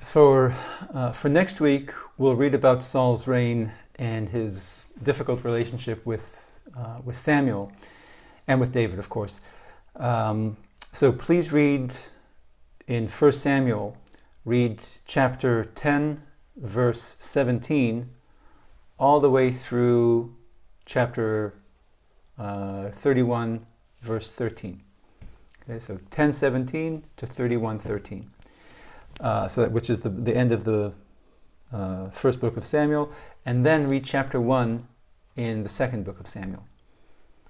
For next week, we'll read about Saul's reign and his difficult relationship with Samuel and with David, of course. So please read in 1 Samuel, read chapter 10, verse 17, all the way through chapter 31, verse 13. Okay, so 10:17 to 31:13. Which is the end of the first book of Samuel, and then read chapter 1 in the second book of Samuel.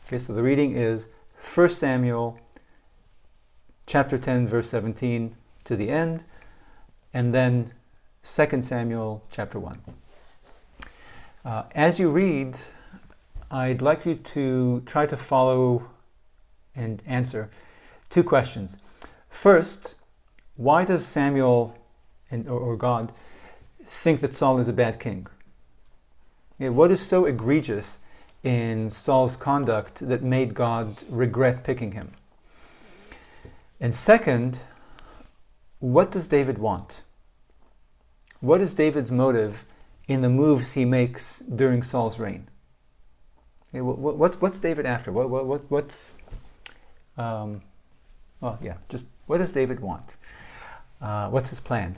Okay, so the reading is 1 Samuel chapter 10 verse 17 to the end, and then 2 Samuel chapter 1. As you read, I'd like you to try to follow and answer two questions. First, why does Samuel or God think that Saul is a bad king? What is so egregious in Saul's conduct that made God regret picking him? And second, what does David want? What is David's motive in the moves he makes during Saul's reign? What's David after? What does David want? What's his plan?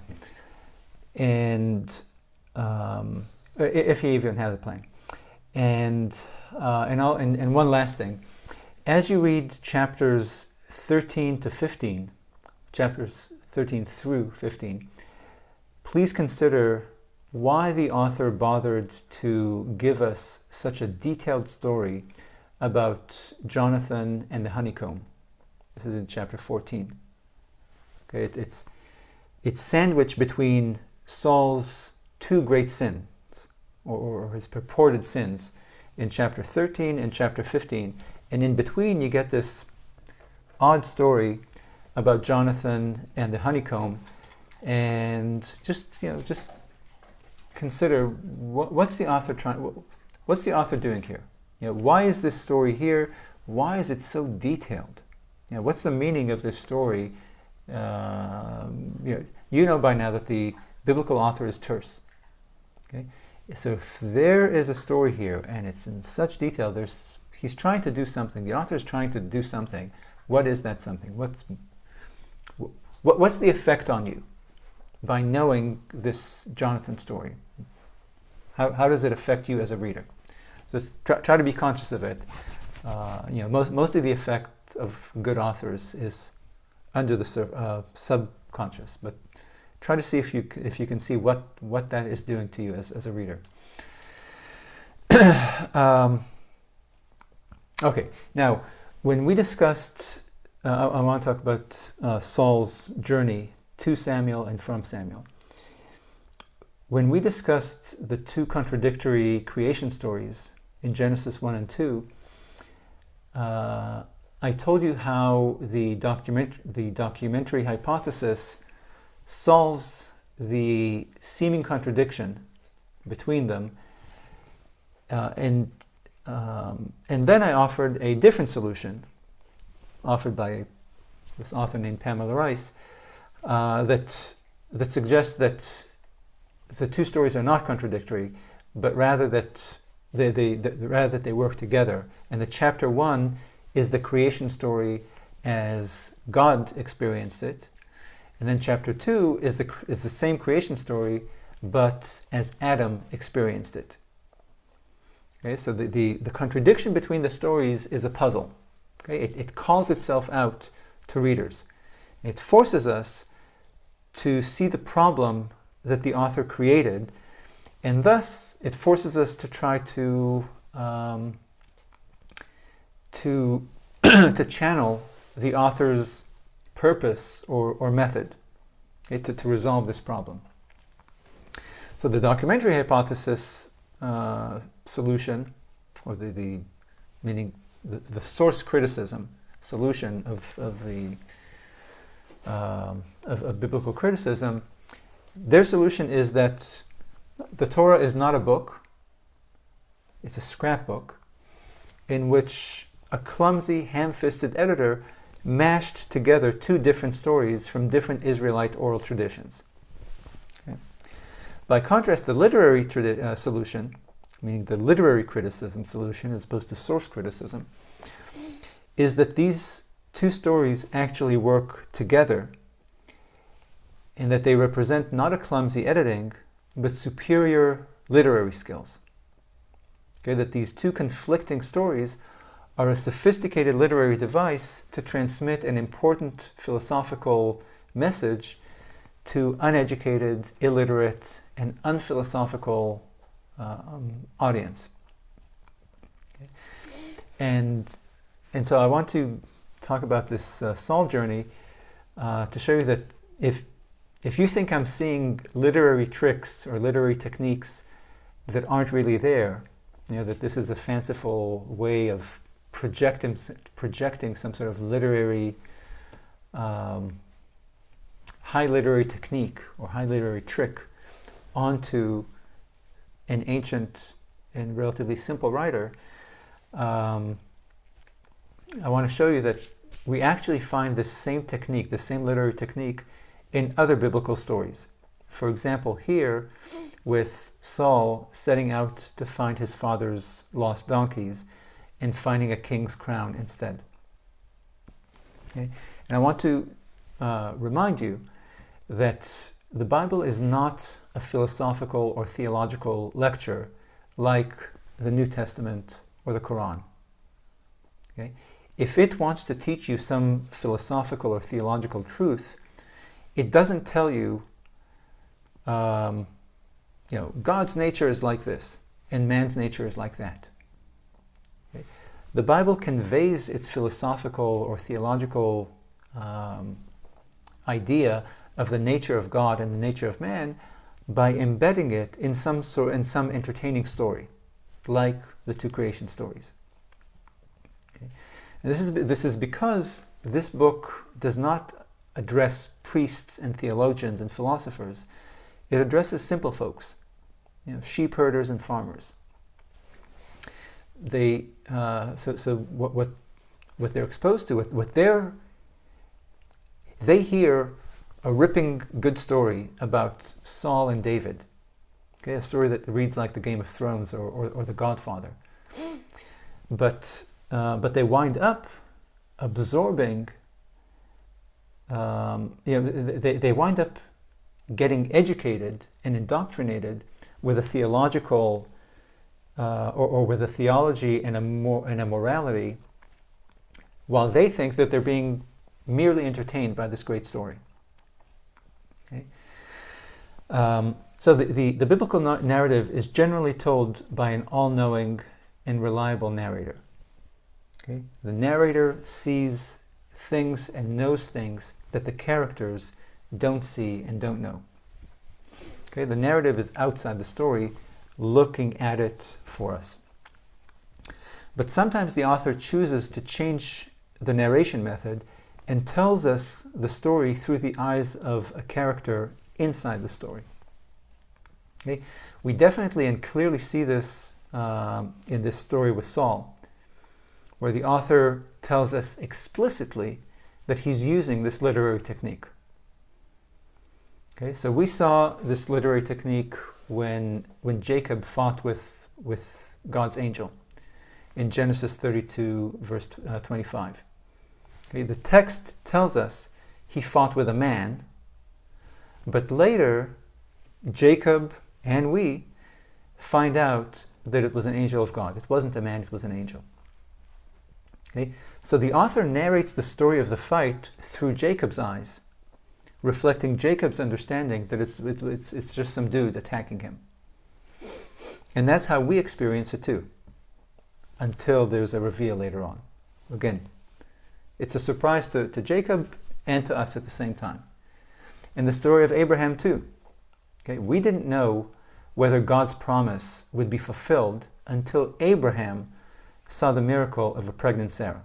And if he even has a plan. And one last thing. As you read chapters 13 to 15, chapters 13 through 15, please consider why the author bothered to give us such a detailed story about Jonathan and the honeycomb. This is in chapter 14. Okay, it's sandwiched between Saul's two great sins, or his purported sins, in chapter 13 and chapter 15. And in between you get this odd story about Jonathan and the honeycomb. And just consider what's the author doing here? Why is this story here? Why is it so detailed? What's the meaning of this story? You know by now that the biblical author is terse. Okay, so if there is a story here and it's in such detail, he's trying to do something. The author is trying to do something. What is that something? What's the effect on you by knowing this Jonathan story? How does it affect you as a reader? So try to be conscious of it. Most of the effect of good authors is under the subconscious, but try to see if you can see what that is doing to you as a reader. Okay, now when we discussed, I want to talk about Saul's journey to Samuel and from Samuel. When we discussed the two contradictory creation stories in Genesis 1 and 2, I told you how the documentary hypothesis solves the seeming contradiction between them, and then I offered a different solution, offered by this author named Pamela Rice, that suggests that the two stories are not contradictory, but rather that they work together, and that chapter 1 is the creation story as God experienced it, and then chapter 2 is the same creation story, but as Adam experienced it. Okay, so the contradiction between the stories is a puzzle. Okay, it calls itself out to readers. It forces us to see the problem that the author created, and thus it forces us to try to channel the author's purpose or method, okay, to resolve this problem. So the documentary hypothesis solution, or the source criticism solution of biblical criticism, their solution is that the Torah is not a book, it's a scrapbook in which a clumsy, ham-fisted editor mashed together two different stories from different Israelite oral traditions. By contrast, the literary solution, meaning the literary criticism solution as opposed to source criticism, is that these two stories actually work together in that they represent not a clumsy editing, but superior literary skills. Okay, that these two conflicting stories are a sophisticated literary device to transmit an important philosophical message to uneducated, illiterate, and unphilosophical audience. Okay. And so I want to talk about this Saul journey to show you that if you think I'm seeing literary tricks or literary techniques that aren't really there, that this is a fanciful way of projecting some sort of literary, high literary technique or high literary trick onto an ancient and relatively simple writer, I want to show you that we actually find this same technique, the same literary technique, in other biblical stories. For example, here with Saul setting out to find his father's lost donkeys and finding a king's crown instead. Okay? And I want to remind you that the Bible is not a philosophical or theological lecture like the New Testament or the Quran. Okay? If it wants to teach you some philosophical or theological truth, it doesn't tell you, God's nature is like this, and man's nature is like that. Okay? The Bible conveys its philosophical or theological idea of the nature of God and the nature of man by embedding it in some entertaining story, like the two creation stories. Okay? And this is because this book does not address priests and theologians and philosophers. It addresses simple folks, sheep herders and farmers. They what they're exposed to, they hear a ripping good story about Saul and David. Okay, a story that reads like the Game of Thrones or The Godfather. But they wind up absorbing. They wind up getting educated and indoctrinated with a theological or with a theology and a morality, while they think that they're being merely entertained by this great story. Okay? So the biblical narrative is generally told by an all-knowing and reliable narrator. Okay? The narrator sees things and knows things that the characters don't see and don't know. Okay? The narrative is outside the story, looking at it for us. But sometimes the author chooses to change the narration method and tells us the story through the eyes of a character inside the story. Okay? We definitely and clearly see this in this story with Saul, where the author tells us explicitly that he's using this literary technique. Okay, so we saw this literary technique when Jacob fought with God's angel in Genesis 32, verse 25. Okay, the text tells us he fought with a man, but later Jacob and we find out that it was an angel of God. It wasn't a man, it was an angel. Okay? So the author narrates the story of the fight through Jacob's eyes, reflecting Jacob's understanding that it's just some dude attacking him. And that's how we experience it too, until there's a reveal later on. Again, it's a surprise to Jacob and to us at the same time. In the story of Abraham too, okay, we didn't know whether God's promise would be fulfilled until Abraham saw the miracle of a pregnant Sarah.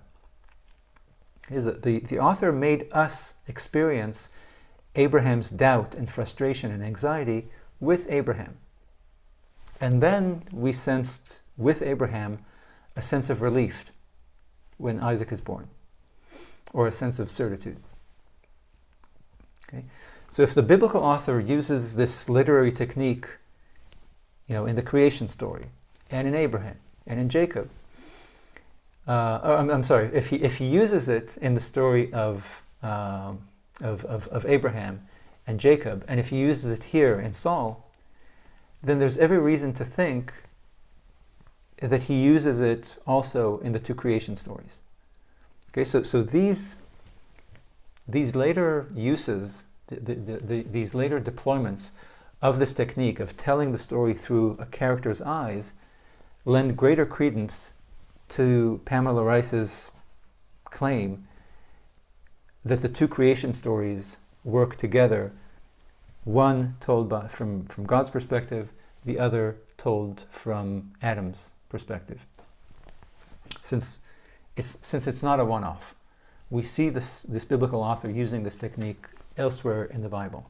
Okay, the author made us experience Abraham's doubt and frustration and anxiety with Abraham. And then we sensed with Abraham a sense of relief when Isaac is born, or a sense of certitude. Okay? So if the biblical author uses this literary technique, in the creation story, and in Abraham, and in Jacob, I'm sorry, if he uses it in the story of Abraham and Jacob, and if he uses it here in Saul, then there's every reason to think that he uses it also in the two creation stories. Okay, so these later uses, these later deployments of this technique of telling the story through a character's eyes lend greater credence to Pamela Rice's claim that the two creation stories work together, one told from God's perspective, the other told from Adam's perspective. Since it's not a one-off, we see this biblical author using this technique elsewhere in the Bible.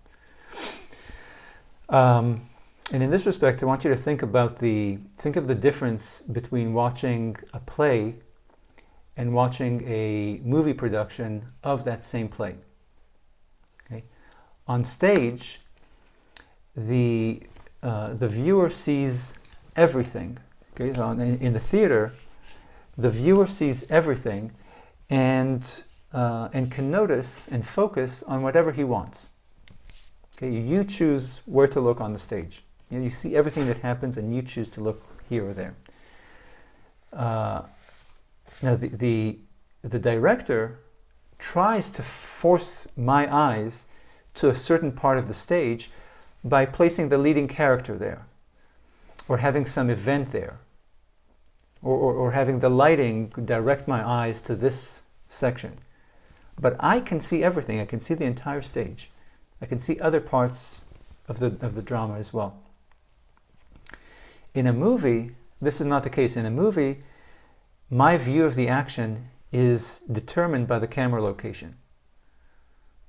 And in this respect, I want you to think of the difference between watching a play and watching a movie production of that same play. Okay? On stage, the viewer sees everything. Okay? So in the theater, the viewer sees everything and can notice and focus on whatever he wants. Okay? You choose where to look on the stage. You see everything that happens and you choose to look here or there. Now the director tries to force my eyes to a certain part of the stage by placing the leading character there, or having some event there, or having the lighting direct my eyes to this section. But I can see everything. I can see the entire stage. I can see other parts of the drama as well. In a movie, this is not the case. In a movie, my view of the action is determined by the camera location.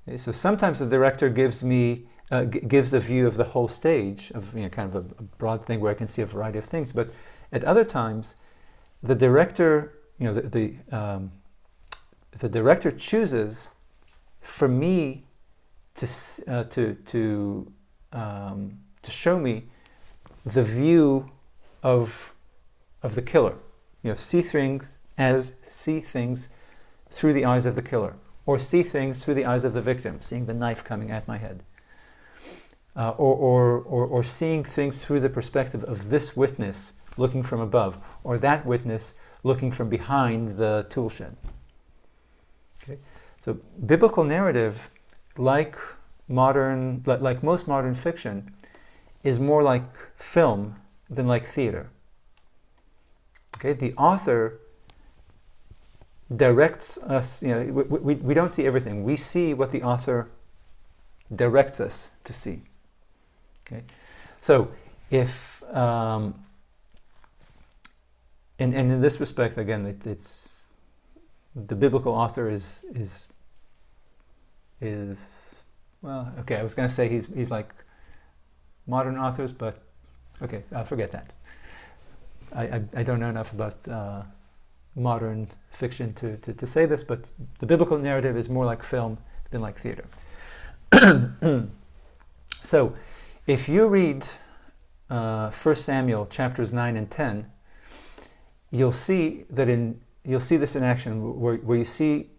Okay, so sometimes the director gives a view of the whole stage, of kind of a broad thing where I can see a variety of things. But at other times, the director, the director chooses for me to show me the view of the killer. See things through the eyes of the killer, or see things through the eyes of the victim, seeing the knife coming at my head, or seeing things through the perspective of this witness looking from above, or that witness looking from behind the tool shed. Okay? So biblical narrative, like most modern fiction, is more like film than like theater. Okay, the author directs us. We don't see everything. We see what the author directs us to see. Okay, so if and in this respect, again, it's the biblical author is well, okay. I was going to say he's like modern authors, but okay, I'll forget that. I don't know enough about modern fiction to say this, but the biblical narrative is more like film than like theater. So, if you read 1 Samuel chapters 9 and 10, you'll see this in action, where you see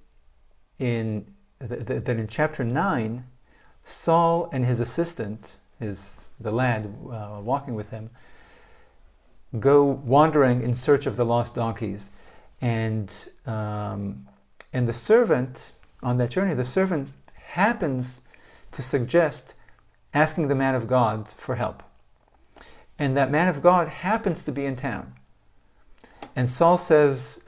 that in chapter 9, Saul and his assistant, the lad walking with him, go wandering in search of the lost donkeys, and the servant on that journey, the servant happens to suggest asking the man of God for help, and that man of God happens to be in town, and Saul says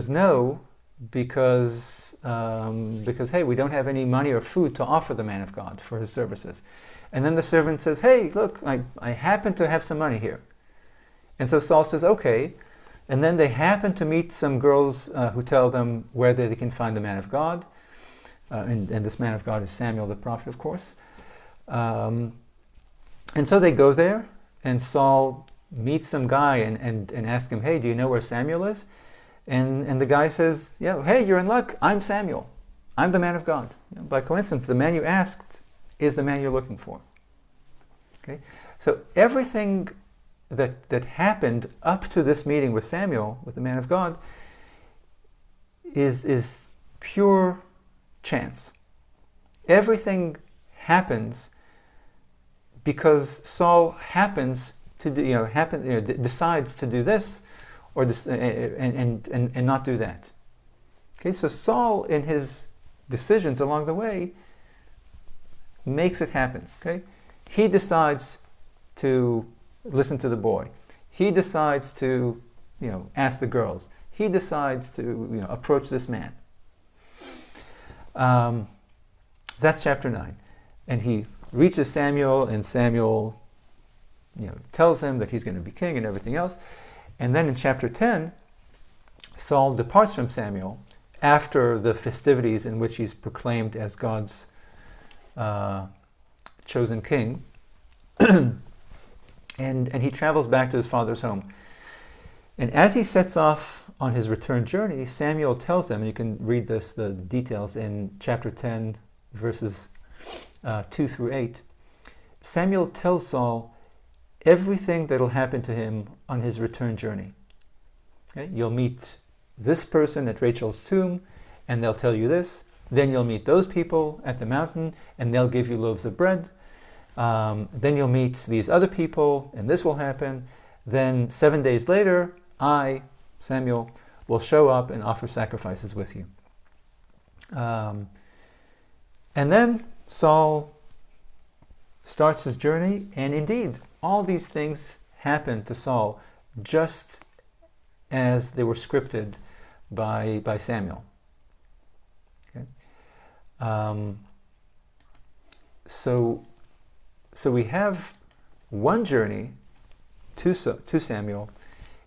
no, because hey, we don't have any money or food to offer the man of God for his services. And then the servant says, hey, look, I happen to have some money here. And so Saul says, okay. And then they happen to meet some girls who tell them where they can find the man of God. And this man of God is Samuel the prophet, of course. And so they go there, and Saul meets some guy and asks him, hey, do you know where Samuel is? And the guy says, yeah, hey, you're in luck. I'm Samuel. I'm the man of God. By coincidence, the man you asked is the man you're looking for. Okay? So everything that happened up to this meeting with Samuel, with the man of God, is pure chance. Everything happens because Saul happens to do, decides to do this, or this, and not do that. Okay, so Saul, in his decisions along the way, makes it happen. Okay, he decides to listen to the boy. He decides to, ask the girls. He decides to, approach this man. That's chapter 9, and he reaches Samuel, and Samuel, tells him that he's going to be king and everything else. And then in chapter 10, Saul departs from Samuel after the festivities in which he's proclaimed as God's chosen king. and he travels back to his father's home. And as he sets off on his return journey, Samuel tells him, and you can read the details in chapter 10, verses 2 through 8. Samuel tells Saul everything that will happen to him on his return journey. Okay? You'll meet this person at Rachel's tomb, and they'll tell you this. Then you'll meet those people at the mountain, and they'll give you loaves of bread. Then you'll meet these other people, and this will happen. Then 7 days later, I, Samuel, will show up and offer sacrifices with you. And then Saul starts his journey, and indeed, all these things happen to Saul just as they were scripted by Samuel. Okay? So we have one journey to Samuel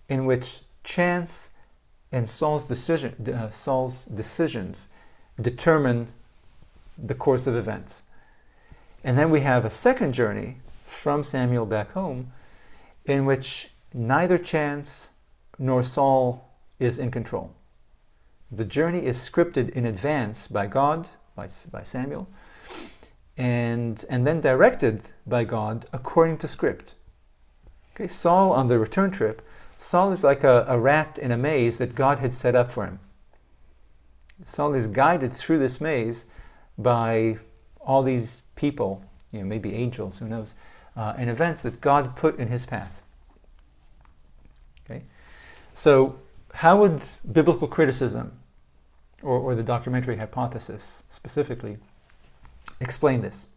in which chance and Saul's decisions determine the course of events. And then we have a second journey from Samuel back home in which neither chance nor Saul is in control. The journey is scripted in advance by God, by Samuel, and then directed by God according to script. Okay, Saul, on the return trip, Saul is like a rat in a maze that God had set up for him. Saul is guided through this maze by all these people, maybe angels, who knows, and events that God put in his path. Okay, so how would biblical criticism, or the documentary hypothesis specifically, explain this?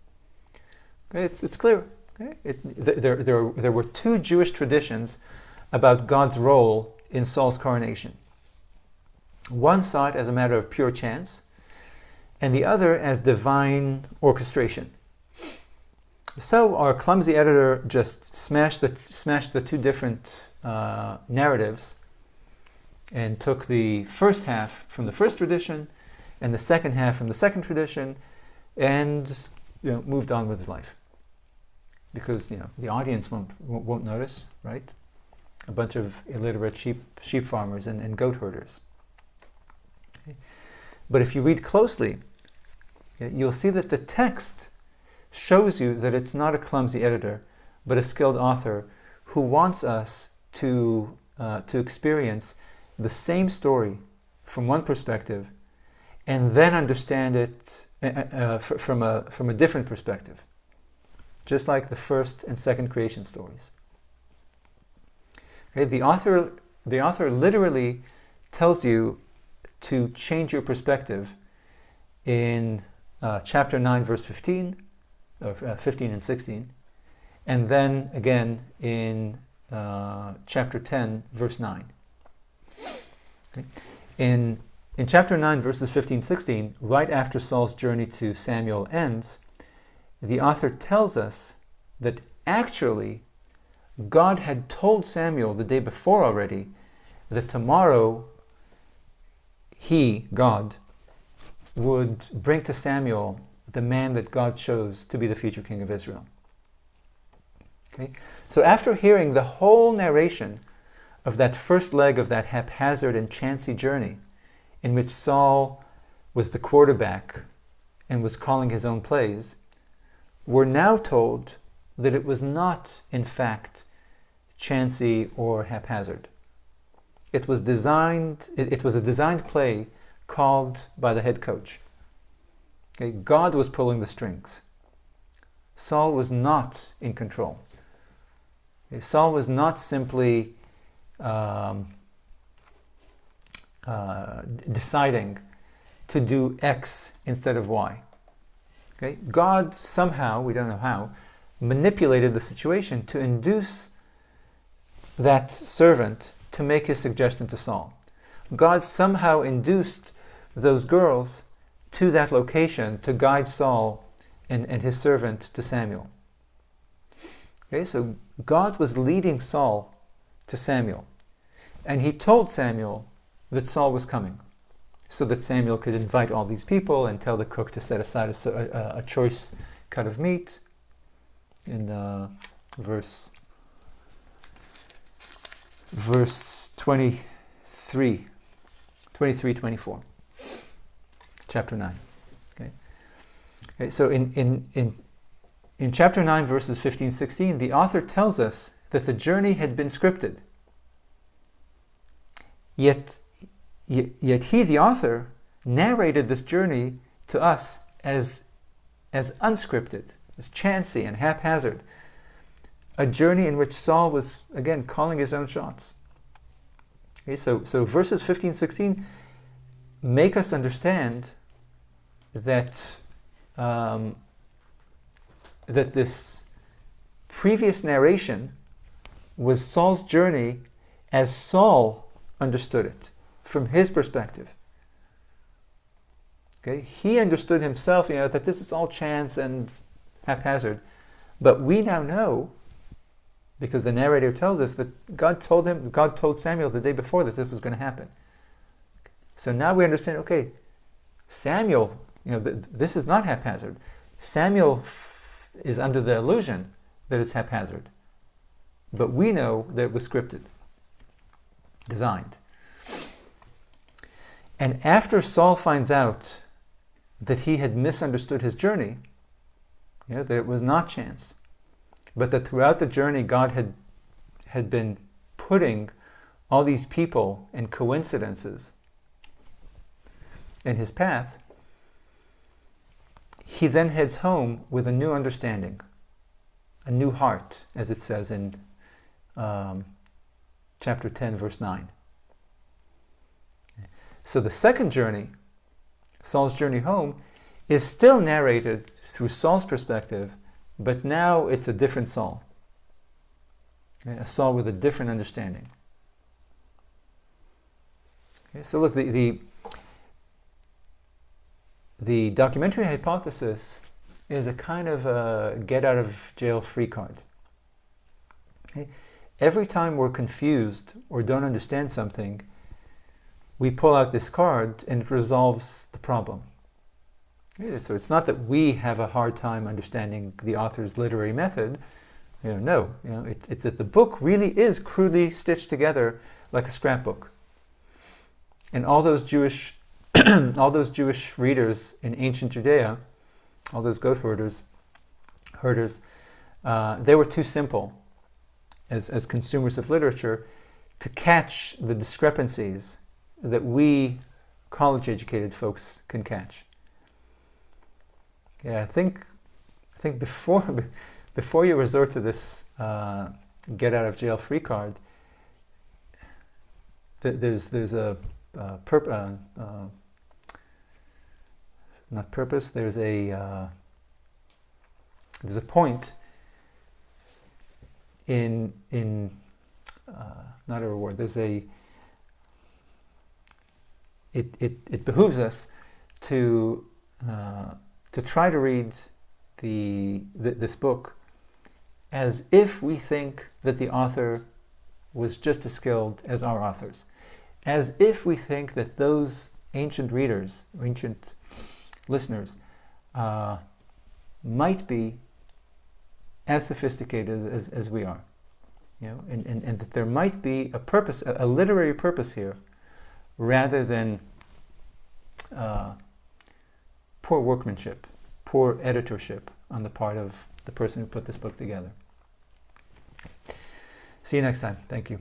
Okay, it's clear. Okay? There were two Jewish traditions about God's role in Saul's coronation. One saw it as a matter of pure chance, and the other as divine orchestration. So our clumsy editor just smashed the two different narratives and took the first half from the first tradition and the second half from the second tradition, and moved on with his life. Because the audience won't notice, right? A bunch of illiterate sheep farmers and goat herders. Okay. But if you read closely, you'll see that the text shows you that it's not a clumsy editor, but a skilled author who wants us to experience the same story from one perspective, and then understand it from a different perspective, just like the first and second creation stories. Okay, the author literally tells you to change your perspective in chapter 9, verse 15, or 15 and 16, and then again in chapter 10, verse 9. Okay. In chapter 9, verses 15, 16, right after Saul's journey to Samuel ends, the author tells us that actually God had told Samuel the day before already that tomorrow he, God, would bring to Samuel the man that God chose to be the future king of Israel. Okay? So after hearing the whole narration of that first leg of that haphazard and chancy journey, in which Saul was the quarterback and was calling his own plays, we're now told that it was not, in fact, chancy or haphazard. It was designed. It was a designed play called by the head coach. Okay? God was pulling the strings. Saul was not in control. Okay? Saul was not simply deciding to do X instead of Y. Okay? God somehow, we don't know how, manipulated the situation to induce that servant to make his suggestion to Saul. God somehow induced those girls to that location to guide Saul and his servant to Samuel. Okay, so God was leading Saul to Samuel. And he told Samuel that Saul was coming, so that Samuel could invite all these people and tell the cook to set aside a choice cut of meat. In verse 23, 24, chapter 9. Okay, so in chapter 9, verses 15, 16, the author tells us that the journey had been scripted. Yet he, the author, narrated this journey to us as unscripted, as chancy and haphazard. A journey in which Saul was, again, calling his own shots. Okay, so verses 15, 16 make us understand that that this previous narration was Saul's journey as Saul understood it, from his perspective. Okay, he understood himself, that this is all chance and haphazard. But we now know, because the narrator tells us that God told Samuel the day before that this was going to happen. So now we understand, okay, Samuel, this is not haphazard. Samuel is under the illusion that it's haphazard. But we know that it was scripted, designed. And after Saul finds out that he had misunderstood his journey, that it was not chance, but that throughout the journey God had been putting all these people and coincidences in his path, he then heads home with a new understanding, a new heart, as it says in chapter 10, verse 9. So the second journey, Saul's journey home, is still narrated through Saul's perspective, but now it's a different Saul. Okay, a Saul with a different understanding. Okay, so look, the documentary hypothesis is a kind of a get-out-of-jail-free card. Okay? Every time we're confused or don't understand something, we pull out this card and it resolves the problem. Okay? So it's not that we have a hard time understanding the author's literary method. No, it's that the book really is crudely stitched together like a scrapbook. And all those Jewish readers in ancient Judea, all those goat herders, they were too simple as consumers of literature to catch the discrepancies that we college-educated folks can catch. Yeah, I think before you resort to this get-out-of-jail-free card, there's a not purpose. There's a point in not a reward. It behooves us to try to read this book as if we think that the author was just as skilled as our authors, as if we think that those ancient readers, ancient listeners, might be as sophisticated as we are, and that there might be a purpose, a literary purpose here, rather than poor workmanship poor editorship on the part of the person who put this book together. See you next time. Thank you.